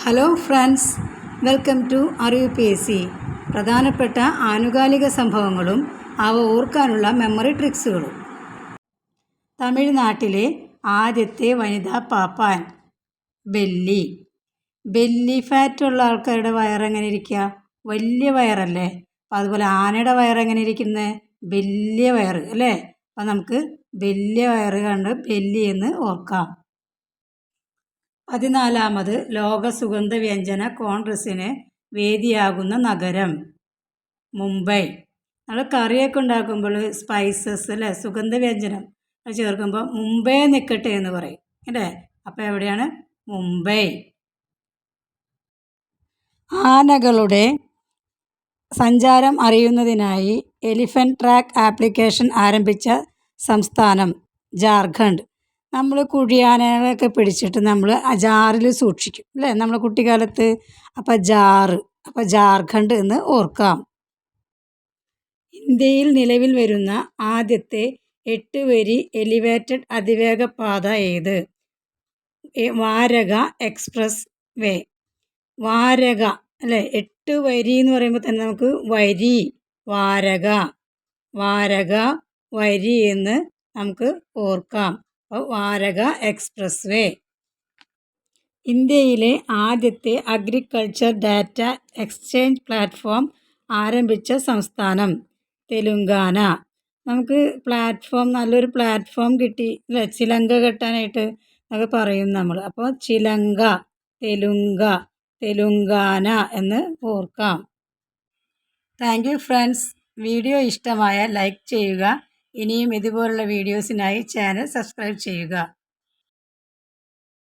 Hello friends, welcome to അറിവ് PSC. പ്രധാനപ്പെട്ട ആനുകാലിക സംഭവങ്ങളും അവ ഓർക്കാനുള്ള മെമ്മറി ട്രിക്സുകളും. തമിഴ്നാട്ടിലെ ആദ്യത്തെ വനിതാ പാപ്പാൻ ബെല്ലി. ബെല്ലി ഫാറ്റുള്ള ആൾക്കാരുടെ വയറെങ്ങനെ ഇരിക്കുക? വലിയ വയറല്ലേ? അപ്പം അതുപോലെ ആനയുടെ വയറെങ്ങനെ ഇരിക്കുന്നത്? വലിയ വയറ് അല്ലേ? അപ്പം നമുക്ക് വലിയ വയറ് കണ്ട് ബെല്ലി എന്ന് ഓർക്കാം. 14ാമത് ലോക സുഗന്ധവ്യഞ്ജന കോൺഗ്രസ്സിന് വേദിയാകുന്ന നഗരം മുംബൈ. നമ്മൾ കറിയൊക്കെ ഉണ്ടാക്കുമ്പോൾ സ്പൈസസ് അല്ലേ, സുഗന്ധവ്യഞ്ജനം ചേർക്കുമ്പോൾ മുംബൈ നിൽക്കട്ടെ എന്ന് പറയും അല്ലേ. അപ്പോൾ എവിടെയാണ്? മുംബൈ. ആനകളുടെ സഞ്ചാരം അറിയുന്നതിനായി എലിഫൻറ്റ് ട്രാക്ക് ആപ്ലിക്കേഷൻ ആരംഭിച്ച സംസ്ഥാനം ജാർഖണ്ഡ്. നമ്മൾ കുഴിയാനകളൊക്കെ പിടിച്ചിട്ട് നമ്മൾ ജാറിൽ സൂക്ഷിക്കും അല്ലേ, നമ്മൾ കുട്ടിക്കാലത്ത്. അപ്പോൾ ജാർഖണ്ഡ് എന്ന് ഓർക്കാം. ഇന്ത്യയിൽ നിലവിൽ വരുന്ന ആദ്യത്തെ 8 വരി എലിവേറ്റഡ് അതിവേഗ പാത ഏത്? വാരക എക്സ്പ്രസ് വേ. വാരക അല്ലേ, 8 വരി എന്ന് പറയുമ്പോൾ തന്നെ നമുക്ക് വരി, വാരക വരി എന്ന് നമുക്ക് ഓർക്കാം. അപ്പോൾ വാരക എക്സ്പ്രസ് വേ. ഇന്ത്യയിലെ ആദ്യത്തെ അഗ്രികൾച്ചർ ഡാറ്റ എക്സ്ചേഞ്ച് പ്ലാറ്റ്ഫോം ആരംഭിച്ച സംസ്ഥാനം തെലുങ്കാന. നമുക്ക് നല്ലൊരു പ്ലാറ്റ്ഫോം കിട്ടി അല്ലേ, ചിലങ്ക കെട്ടാനായിട്ട് ഒക്കെ പറയും നമ്മൾ. അപ്പോൾ ചിലങ്ക, തെലുങ്കാന എന്ന് ഓർക്കാം. Thank you friends. വീഡിയോ ഇഷ്ടമായ ലൈക്ക് ചെയ്യുക. ഇനിയും ഇതുപോലുള്ള വീഡിയോസിനായി ചാനൽ സബ്സ്ക്രൈബ് ചെയ്യുക.